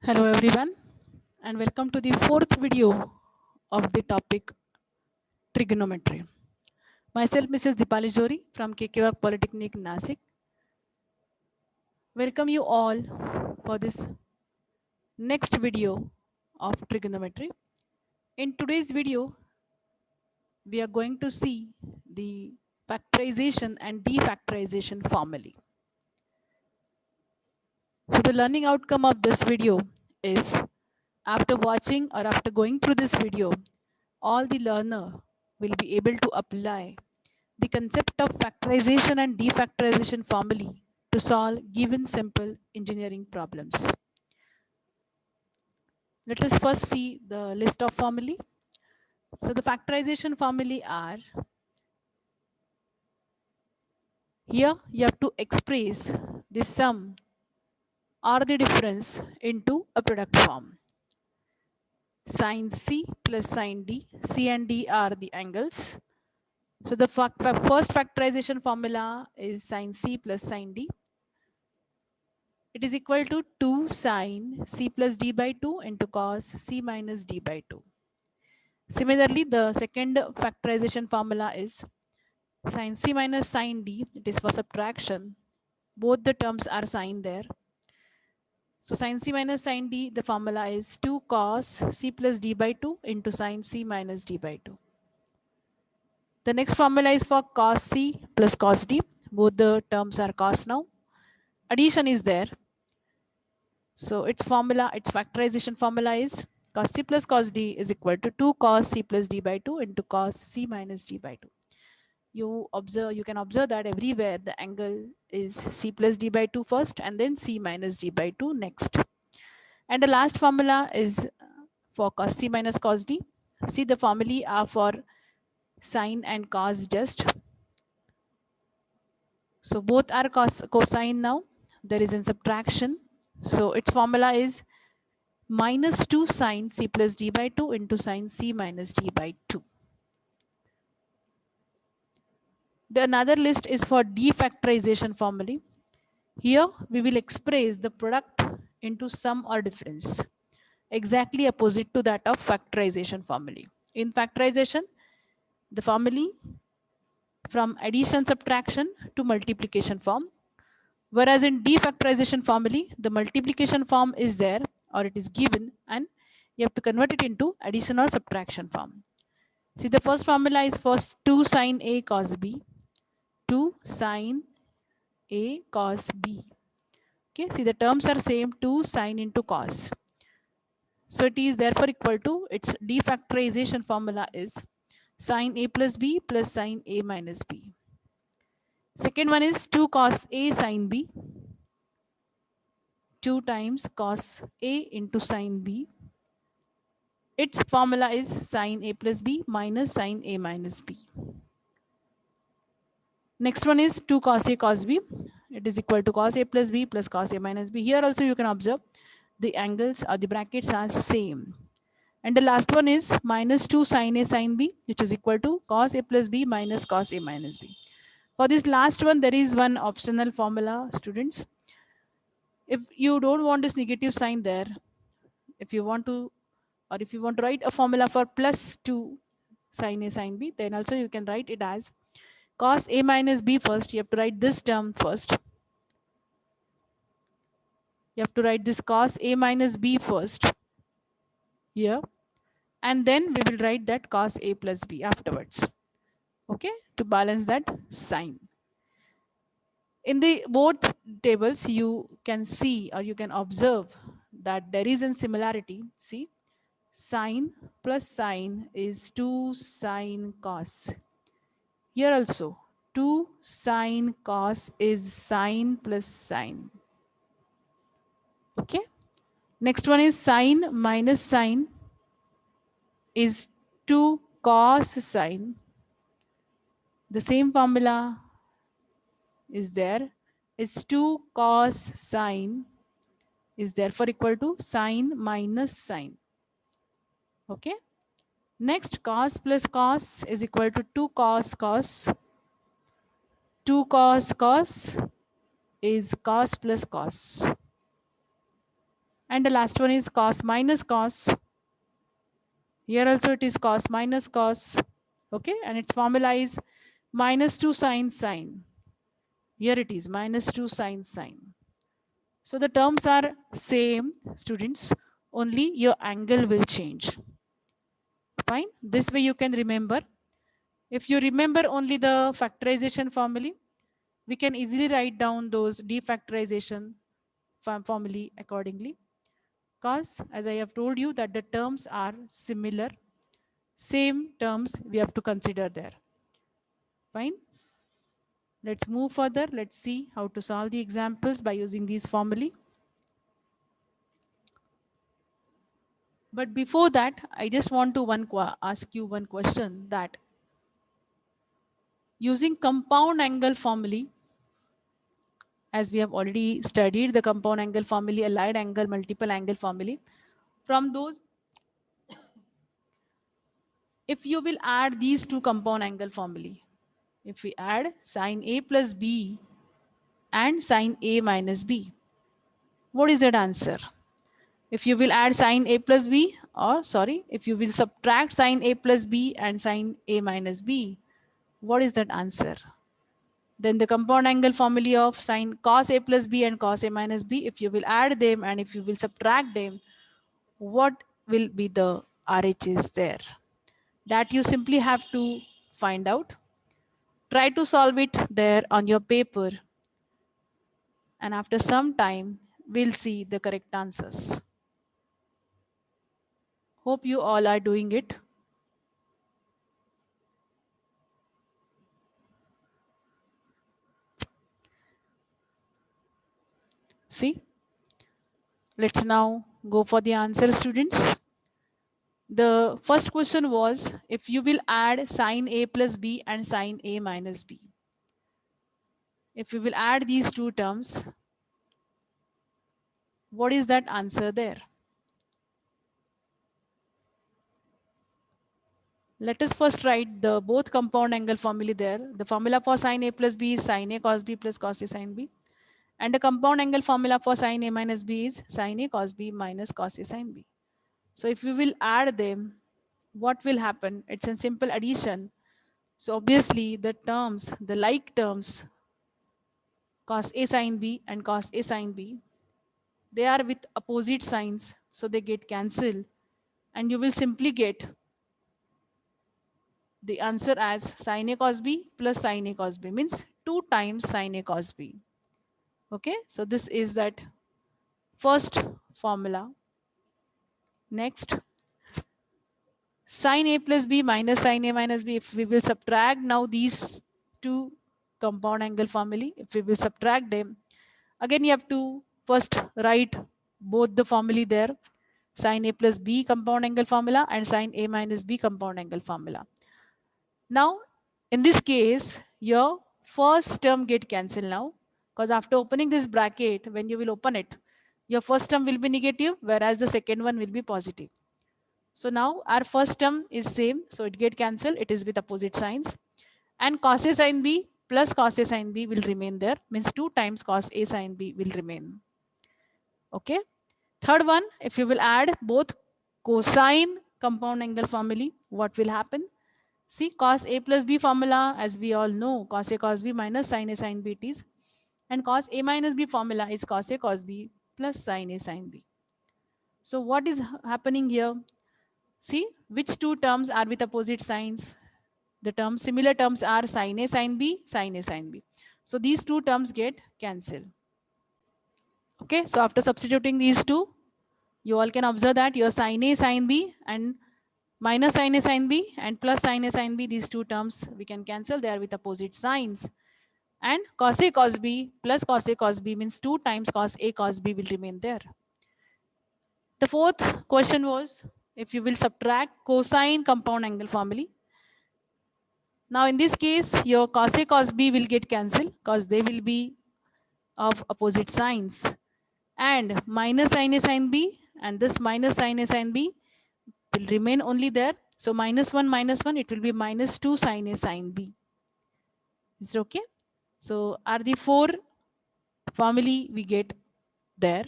Hello everyone and welcome to the fourth video of the topic trigonometry. Myself Mrs. Dipali Jori from KKWAG Polytechnic Nasik. Welcome you all for this next video of trigonometry. In today's video we are going to see the factorization and defactorization formulae. So the learning outcome of this video is after watching or after going through this video, all the learner will be able to apply the concept of factorization and defactorization formulae to solve given simple engineering problems. Let us first see the list of formulae. So the factorization formulae are, here you have to express the sum or the difference into a product form. Sin C plus sin D, C and D are the angles. So the first factorization formula is sin C plus sin D. It is equal to 2 sin C plus D by 2 into cos C minus D by 2. Similarly, the second factorization formula is sin C minus sin D. It is for subtraction. Both the terms are sign there. So sin C minus sin D, the formula is 2 cos C plus D by 2 into sin C minus D by 2. The next formula is for cos C plus cos D. Both the terms are cos now. Addition is there. So its factorization formula is cos C plus cos D is equal to 2 cos C plus D by 2 into cos C minus D by 2. You can observe that everywhere the angle is C plus D by 2 first and then C minus D by 2 next. And the last formula is for cos C minus cos D. See, the formulae are for sine and cos just. So both are cosine now. There is a subtraction. So its formula is minus 2 sine C plus D by 2 into sine C minus D by 2. The another list is for defactorization formulae. Here we will express the product into sum or difference, exactly opposite to that of factorization formulae. In factorization, the formulae from addition subtraction to multiplication form, whereas in defactorization formulae, the multiplication form is there or it is given and you have to convert it into addition or subtraction form. See, the first formula is for 2 sine A cos B, 2 sine A cos B. Okay, see the terms are same, 2 sine into cos. So it is therefore equal to, its defactorization formula is sine A plus B plus sine A minus B. Second one is 2 cos A sine B, 2 times cos A into sine B. Its formula is sine A plus B minus sine A minus B. Next one is 2 cos A cos B. It is equal to cos A plus B plus cos A minus B. Here also you can observe the angles or the brackets are same. And the last one is minus 2 sin A sin B, which is equal to cos A plus B minus cos A minus B. For this last one, there is one optional formula, students. If you don't want this negative sign there, if you want to write a formula for plus 2 sin A sin B, then also you can write it as cos A minus B first. You have to write this term first. You have to write this cos A minus B first here. And then we will write that cos A plus B afterwards. Okay, to balance that sign. In the both tables, you can see or you can observe that there is a similarity. See, sine plus sine is 2 sine cos. Here also, 2 sine cos is sine plus sine. Okay. Next one is sine minus sine is 2 cos sine. The same formula is there. It's 2 cos sine is therefore equal to sine minus sine. Okay. Next, cos plus cos is equal to 2 cos cos. 2 cos cos is cos plus cos. And the last one is cos minus cos. Here also it is cos minus cos. Okay, and its formula is minus 2 sine sine. Here it is minus 2 sine sine. So the terms are same, students, only your angle will change. Fine. This way you can remember. If you remember only the factorization formula, we can easily write down those defactorization formula accordingly. Because as I have told you that the terms are similar, same terms we have to consider there. Fine. Let's move further. Let's see how to solve the examples by using these formulae. But before that, I just want to ask you one question, that using compound angle formulae, as we have already studied the compound angle formulae, allied angle, multiple angle formulae, from those, if you will add these two compound angle formulae, if we add sine A plus B and sine A minus B, what is that answer? If you will add sine A plus B, or sorry, if you will subtract sine A plus B and sine A minus B, what is that answer? Then the compound angle formula of sine cos A plus B and cos A minus B, if you will add them and if you will subtract them, what will be the RHS there? That you simply have to find out. Try to solve it there on your paper, and after some time, we'll see the correct answers. Hope you all are doing it. See? Let's now go for the answer, students. The first question was, if you will add sine A plus B and sine A minus B. If we will add these two terms, what is that answer there? Let us first write the both compound angle formula there. The formula for sine A plus B is sine A cos B plus cos A sine B. And the compound angle formula for sine A minus B is sine A cos B minus cos A sine B. So if we will add them, what will happen? It's a simple addition. So obviously the terms, the like terms, cos A sine B and cos A sine B, they are with opposite signs, so they get cancelled, and you will simply get the answer as sin A cos B plus sin A cos B, means 2 times sin A cos B. Okay, so this is that first formula. Next, sin A plus B minus sin A minus B, if we will subtract now these two compound angle formulae, if we will subtract them, again you have to first write both the formulae there, sin A plus B compound angle formula and sin A minus B compound angle formula. Now, in this case, your first term get cancelled now, because after opening this bracket, when you will open it, your first term will be negative, whereas the second one will be positive. So now our first term is same, so it get cancelled, it is with opposite signs. And cos A sin B plus cos A sin B will remain there, means 2 times cos A sin B will remain. Okay. Third one, if you will add both cosine compound angle formulae, what will happen? See, cos A plus B formula, as we all know, cos A cos B minus sin A sin B it is. And cos A minus B formula is cos A cos B plus sin A sin B. So what is happening here? See, which two terms are with opposite signs? The terms, similar terms are sin A sin B, sin A sin B. So these two terms get cancelled. Okay, so after substituting these two, you all can observe that your sin A sin B and minus sin A sin B and plus sin A sin B, these two terms we can cancel, they are with opposite signs. And cos A cos B plus cos A cos B means 2 times cos A cos B will remain there. The fourth question was, if you will subtract cosine compound angle formula. Now in this case, your cos A cos B will get cancelled because they will be of opposite signs. And minus sin A sin B and this minus sin A sin B will remain only there. So minus 1, it will be minus 2 sin A sin B. Is it okay? So are the 4 formulae we get there.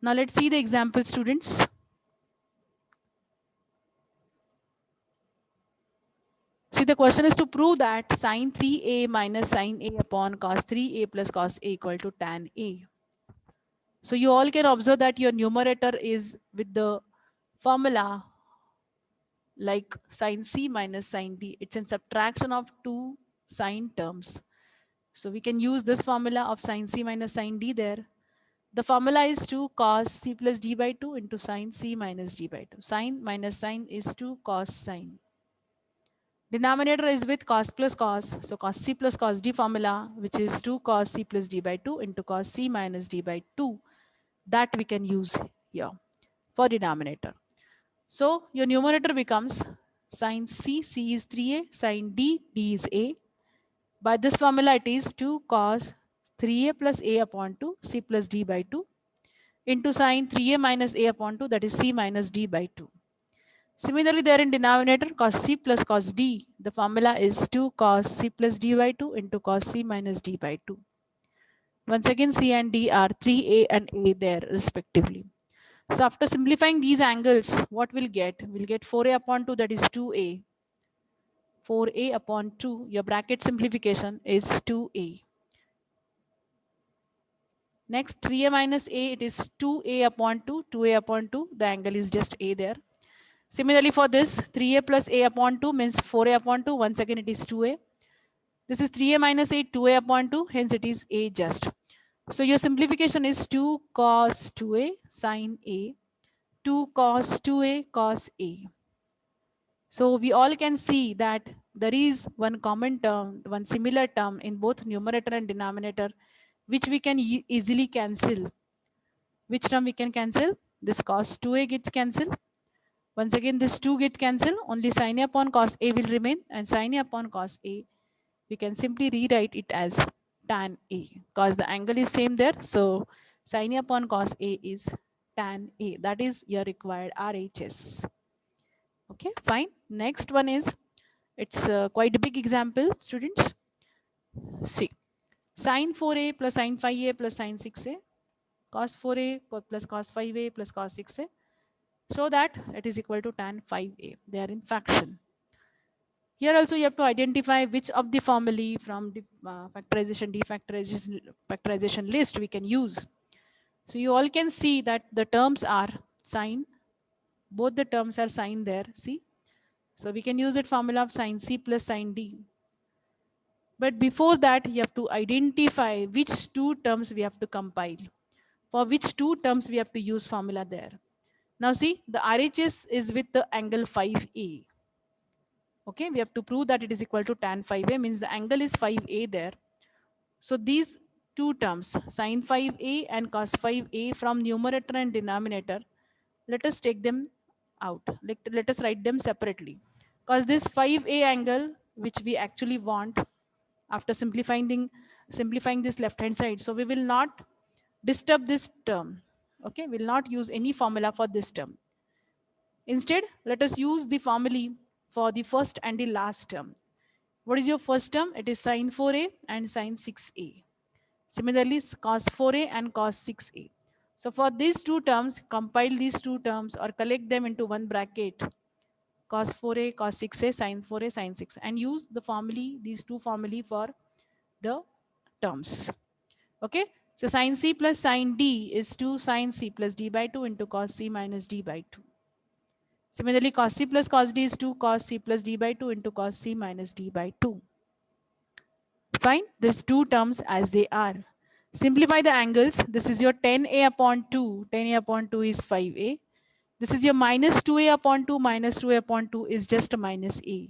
Now let's see the example, students. See, the question is to prove that sine 3a minus sine a upon cos 3a plus cos a equal to tan a. So you all can observe that your numerator is with the formula like sine c minus sine d. It's a subtraction of two sine terms. So we can use this formula of sine c minus sine d there. The formula is 2 cos c plus d by 2 into sine c minus d by 2. Sine minus sine is 2 cos sine. Denominator is with cos plus cos. So cos c plus cos d formula, which is 2 cos c plus d by 2 into cos c minus d by 2. That we can use here for denominator. So your numerator becomes sine c, c is 3a, sine d, d is a. By this formula, it is 2 cos 3a plus a upon 2, c plus d by 2 into sine 3a minus a upon 2, that is c minus d by 2. Similarly, there in denominator cos c plus cos d, the formula is 2 cos c plus d by 2 into cos c minus d by 2. Once again, c and d are 3a and a there respectively. So after simplifying these angles, what we'll get? We'll get 4a upon 2, that is 2a. 4a upon 2, your bracket simplification is 2a. Next, 3a minus a, it is 2a upon 2, 2a upon 2, the angle is just a there. Similarly for this, 3a plus a upon 2 means 4a upon 2, once again it is 2a. This is 3a minus a, 2a upon 2, hence it is a just. So your simplification is 2 cos 2a sine a, 2 cos 2a cos a. So we all can see that there is one common term, one similar term in both numerator and denominator, which we can easily cancel. Which term we can cancel? This cos 2a gets cancelled. Once again, this 2 gets cancelled. Only sin a upon cos a will remain, and sin a upon cos a, we can simply rewrite it as tan a, because the angle is same there. So sin a upon cos a is tan a. That is your required RHS. Okay, fine. Next one is, it's quite a big example, students. See, sin 4a plus sin 5a plus sin 6a, cos 4a plus cos 5a plus cos 6a, so that it is equal to tan 5a. They are in fraction. Here also you have to identify which of the formulae from the factorization, factorization list we can use. So you all can see that the terms are sine. Both the terms are sine there, see. So we can use that formula of sine c plus sine d. But before that, you have to identify which two terms we have to compile. For which two terms we have to use formula there. Now see, the RHS is with the angle 5A. Okay, we have to prove that it is equal to tan 5A, means the angle is 5A there. So these two terms, sin 5A and cos 5A from numerator and denominator, let us take them out. Let us write them separately. Because this 5A angle, which we actually want after simplifying this left hand side, so we will not disturb this term. Okay, we will not use any formula for this term. Instead, let us use the formulae for the first and the last term. What is your first term? It is sin 4a and sin 6a. Similarly, cos 4a and cos 6a. So for these two terms, compile these two terms or collect them into one bracket. Cos 4a, cos 6a, sin 4a, sin 6, and use the formulae, these two formulae for the terms. Okay. So sin c plus sin d is 2 sin c plus d by 2 into cos c minus d by 2. Similarly, cos c plus cos d is 2 cos c plus d by 2 into cos c minus d by 2. Fine, these two terms as they are. Simplify the angles. This is your 10a upon 2. 10a upon 2 is 5a. This is your minus 2a upon 2. Minus 2a upon 2 is just minus a.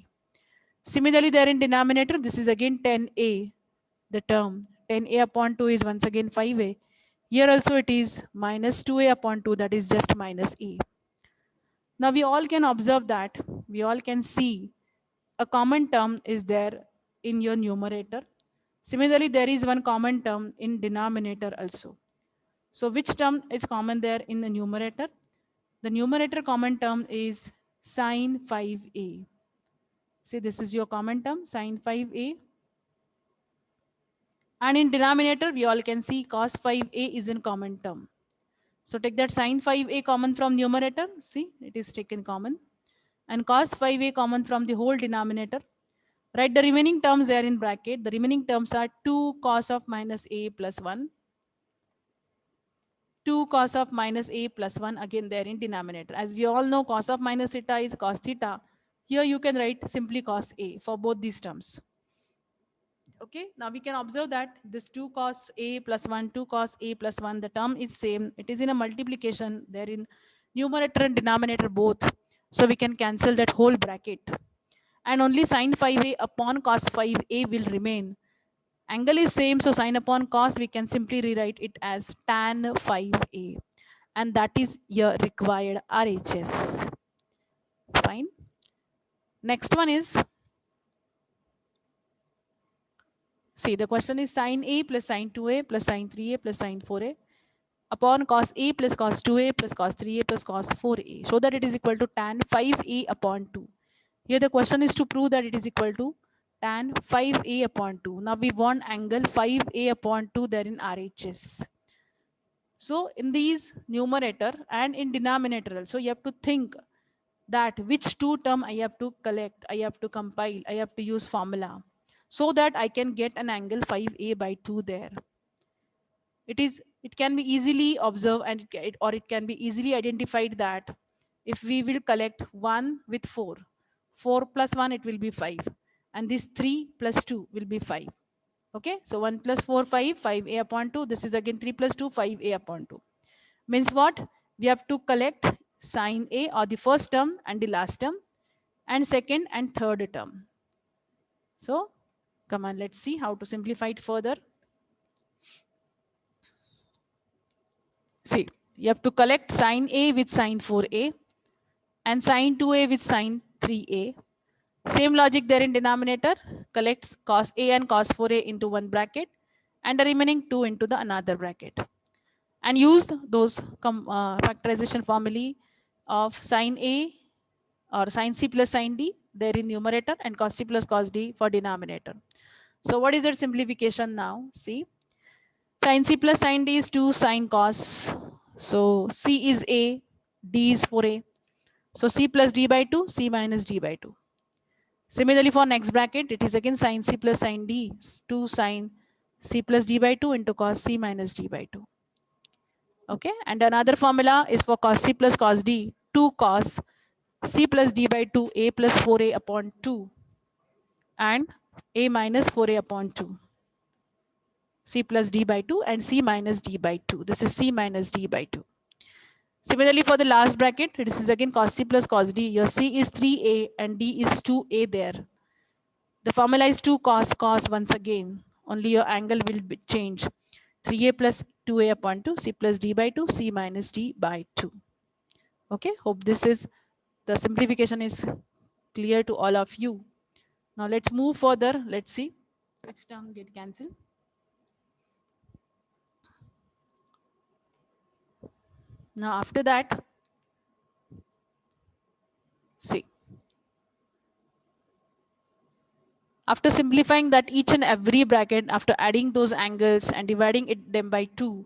Similarly, there in denominator, this is again 10a. The term 10a upon 2 is once again 5a. Here also it is minus 2a upon 2, that is just minus a. Now we all can observe that, we all can see a common term is there in your numerator. Similarly, there is one common term in denominator also. So which term is common there in the numerator? The numerator common term is sine 5a. See, this is your common term, sine 5a. And in denominator, we all can see cos 5a is in common term. So take that sine 5a common from numerator. See, it is taken common. And cos 5a common from the whole denominator. Write the remaining terms there in bracket. The remaining terms are 2 cos of minus a plus 1. 2 cos of minus a plus 1 again there in denominator. As we all know, cos of minus theta is cos theta. Here you can write simply cos a for both these terms. Okay, now we can observe that this 2 cos a plus 1, 2 cos a plus 1, the term is same. It is in a multiplication. There in numerator and denominator both. So we can cancel that whole bracket. And only sine 5a upon cos 5a will remain. Angle is same, so sine upon cos, we can simply rewrite it as tan 5a. And that is your required RHS. Fine. Next one is, see, the question is sine a plus sine 2a plus sine 3a plus sine 4a upon cos a plus cos 2a plus cos 3a plus cos 4a. So that it is equal to tan 5a upon 2. Here the question is to prove that it is equal to tan 5a upon 2. Now we want angle 5a upon 2 there in RHS. So in these numerator and in denominator also, you have to think that which two term I have to collect, I have to compile, I have to use formula so that I can get an angle 5a by 2 there. It can be easily observed and it can be easily identified that if we will collect 1 with 4, 4 plus 1 it will be 5, and this 3 plus 2 will be 5. Okay, so 1 plus 4 5, 5a upon 2. This is again 3 plus 2, 5a upon 2. Means what? We have to collect sine a or the first term and the last term and second and third term. So come on, let's see how to simplify it further. See, you have to collect sine a with sine 4a and sine 2a with sine 3a. Same logic there in denominator. Collects cos a and cos 4a into one bracket and the remaining 2 into the another bracket. And use those factorization formulae of sine a or sine c plus sine d there in numerator and cos c plus cos d for denominator. So what is that simplification now? See, sine c plus sine d is 2 sine cos. So c is a, d is 4a. So c plus d by 2, c minus d by 2. Similarly for next bracket, it is again sine c plus sine d, 2 sine c plus d by 2 into cos c minus d by 2. Okay, and another formula is for cos c plus cos d, 2 cos c plus d by 2 a plus 4a upon 2 and a minus 4a upon 2. C plus d by 2 and c minus d by 2. This is c minus d by 2. Similarly for the last bracket, this is again cos c plus cos d. Your c is 3a and d is 2a there. The formula is 2 cos once again. Only your angle will change. 3a plus 2a upon 2, c plus d by 2, c minus d by 2. Okay, hope this is, the simplification is clear to all of you. Now let's move further. Let's see which term get cancelled. Now after that, see. After simplifying that each and every bracket, after adding those angles and dividing them by 2,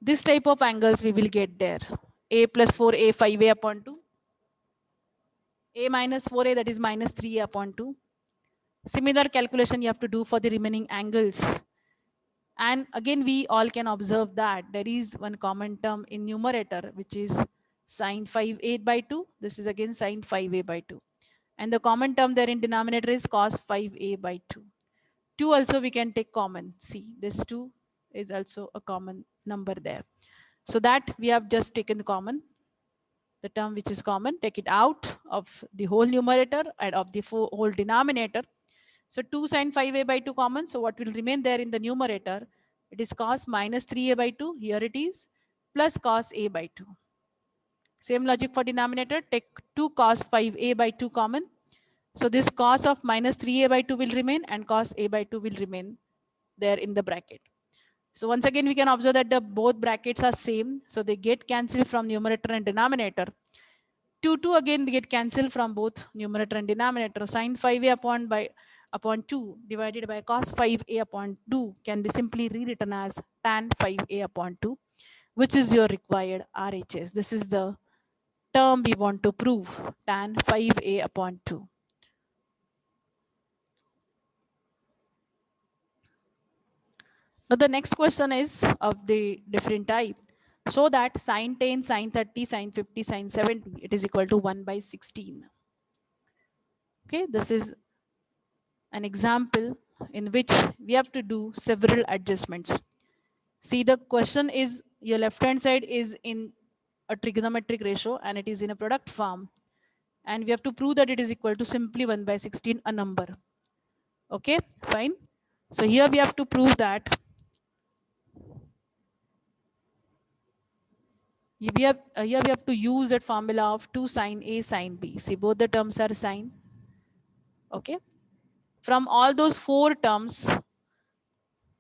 this type of angles we will get there. A plus 4a 5a upon 2. A minus 4a, that is minus 3a upon 2. Similar calculation you have to do for the remaining angles. And again, we all can observe that there is one common term in numerator, which is sine 5a by 2. This is again sine 5a by 2. And the common term there in denominator is cos 5a by 2. 2 also we can take common. See, this 2 is also a common number there. So that we have just taken common. The term which is common, take it out of the whole numerator and of the whole denominator. So 2 sine 5a by 2 common. So what will remain there in the numerator? It is cos minus 3a by 2. Here it is plus cos a by 2. Same logic for denominator. Take 2 cos 5a by 2 common. So this cos of minus 3a by 2 will remain and cos a by 2 will remain there in the bracket. So once again, we can observe that the both brackets are same. So they get cancelled from numerator and denominator. 2 again they get cancelled from both numerator and denominator. Sine 5a upon 2 divided by cos 5a upon 2 can be simply rewritten as tan 5a upon 2, which is your required RHS. This is the term we want to prove, tan 5a upon 2. Now the next question is of the different type. So that sine 10, sine 30, sine 50, sine 70, it is equal to 1 by 16. Okay, this is an example in which we have to do several adjustments. See, the question is your left hand side is in a trigonometric ratio and it is in a product form. And we have to prove that it is equal to simply 1 by 16, a number. Okay, fine. So here we have to prove that here we have to use that formula of 2 sine A sine B. See, both the terms are sine. Okay. From all those four terms,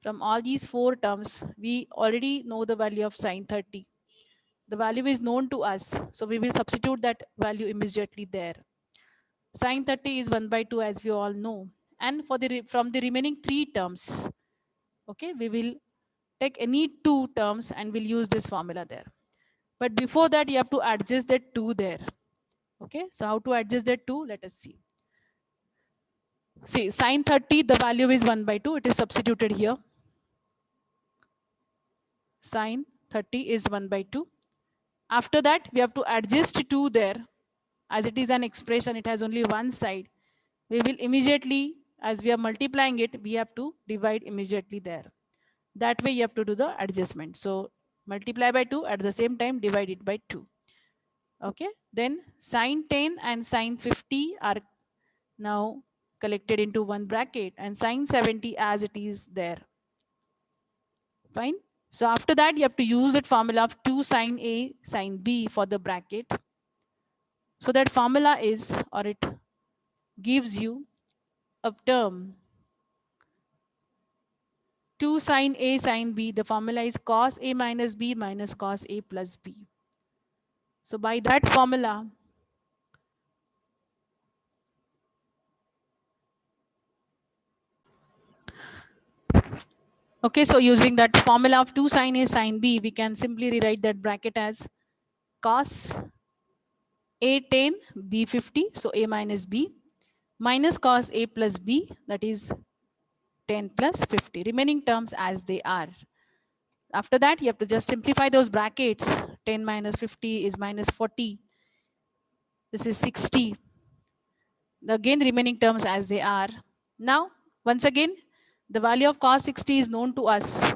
from all these four terms, we already know the value of sine 30. The value is known to us. So we will substitute that value immediately there. Sine 30 is 1 by 2 as we all know. And for the from the remaining three terms, okay, we will take any two terms and we'll use this formula there. But before that, you have to adjust that 2 there. Okay, so how to adjust that 2? Let us see. See, sine 30, the value is 1 by 2. It is substituted here. Sine 30 is 1 by 2. After that, we have to adjust 2 there. As it is an expression, it has only one side. We will immediately, as we are multiplying it, we have to divide immediately there. That way you have to do the adjustment. So multiply by 2, at the same time divide it by 2. Okay, then sine 10 and sine 50 are now collected into one bracket and sine 70 as it is there. Fine. So after that, you have to use that formula of 2 sine A sine B for the bracket. So that formula is, or it gives you a term 2 sine A sine B. The formula is cos A minus B minus cos A plus B. So by that formula, okay, so using that formula of 2 sine A sine B, we can simply rewrite that bracket as cos A 10 B 50, so A minus B, minus cos A plus B, that is 10 plus 50, remaining terms as they are. After that, you have to just simplify those brackets. 10 minus 50 is minus 40. This is 60. Again, remaining terms as they are. Now, once again, the value of cos 60 is known to us.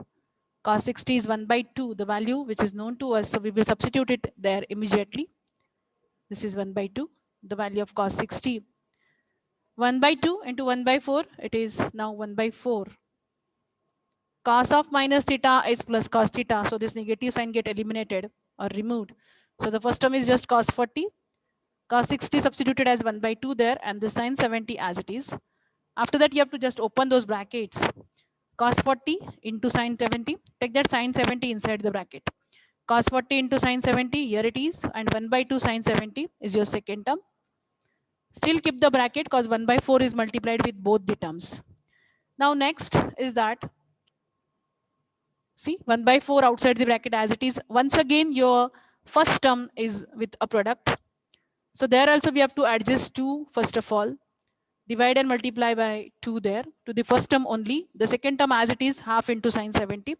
Cos 60 is 1 by 2, the value which is known to us. So we will substitute it there immediately. This is 1 by 2, the value of cos 60. 1 by 2 into 1 by 4, it is now 1 by 4. Cos of minus theta is plus cos theta. So this negative sign get eliminated or removed. So the first term is just cos 40. Cos 60 substituted as 1 by 2 there and the sine 70 as it is. After that, you have to just open those brackets. Cos 40 into sine 70. Take that sine 70 inside the bracket. Cos 40 into sine 70, here it is. And 1 by 2 sine 70 is your second term. Still keep the bracket because 1 by 4 is multiplied with both the terms. Now next is that, see, 1 by 4 outside the bracket as it is. Once again, your first term is with a product. So there also we have to adjust 2 first of all. Divide and multiply by 2 there to the first term only. The second term as it is, half into sine 70.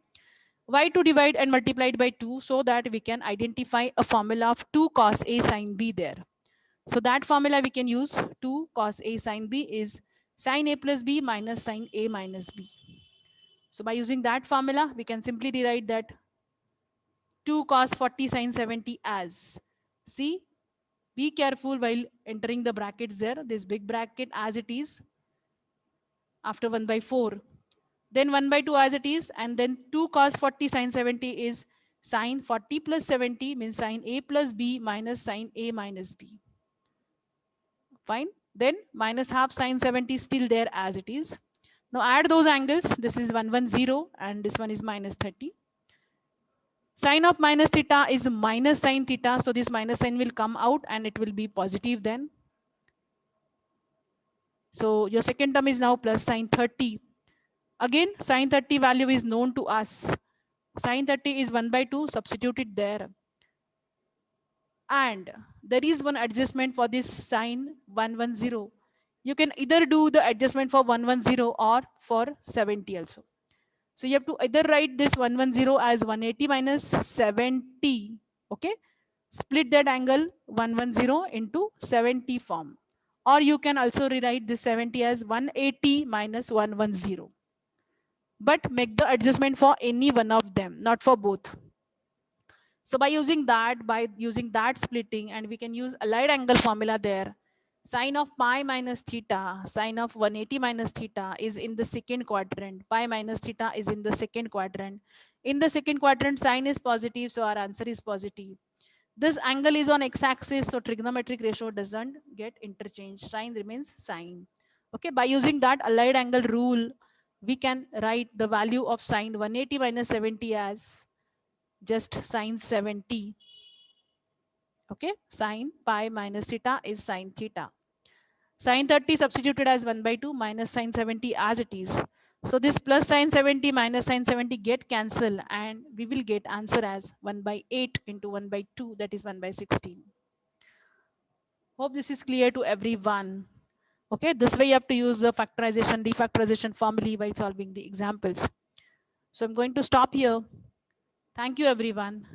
Why to divide and multiply it by 2? So that we can identify a formula of 2 cos A sine B there. So that formula we can use. 2 cos A sine B is sine A plus B minus sine A minus B. So by using that formula, we can simply rewrite that 2 cos 40 sine 70 as, see, be careful while entering the brackets there. This big bracket as it is after 1 by 4. Then 1 by 2 as it is. And then 2 cos 40 sine 70 is sine 40 plus 70 means sine A plus B minus sine A minus B. Fine. Then minus half sine 70 still there as it is. Now add those angles. This is 110 and this one is minus 30. Sine of minus theta is minus sine theta. So this minus sign will come out and it will be positive then. So your second term is now plus sine 30. Again, sine 30 value is known to us. Sine 30 is 1 by 2, substitute it there. And there is one adjustment for this sine 110. You can either do the adjustment for 110 or for 70 also. So you have to either write this 110 as 180 minus 70. Okay. Split that angle 110 into 70 form. Or you can also rewrite this 70 as 180 minus 110. But make the adjustment for any one of them, not for both. So by using that splitting, and we can use allied angle formula there. Sine of pi minus theta, sine of 180 minus theta is in the second quadrant. Pi minus theta is in the second quadrant. In the second quadrant, sine is positive, so our answer is positive. This angle is on x-axis, so trigonometric ratio doesn't get interchanged. Sine remains sine. Okay, by using that allied angle rule, we can write the value of sine 180 minus 70 as just sine 70. Okay, sine pi minus theta is sine theta. Sine 30 substituted as 1 by 2 minus sine 70 as it is. So this plus sine 70 minus sine 70 get cancelled, and we will get answer as 1 by 8 into 1 by 2, that is 1 by 16. Hope this is clear to everyone. Okay, this way you have to use the factorization, refactorization formula while solving the examples. So I'm going to stop here. Thank you everyone.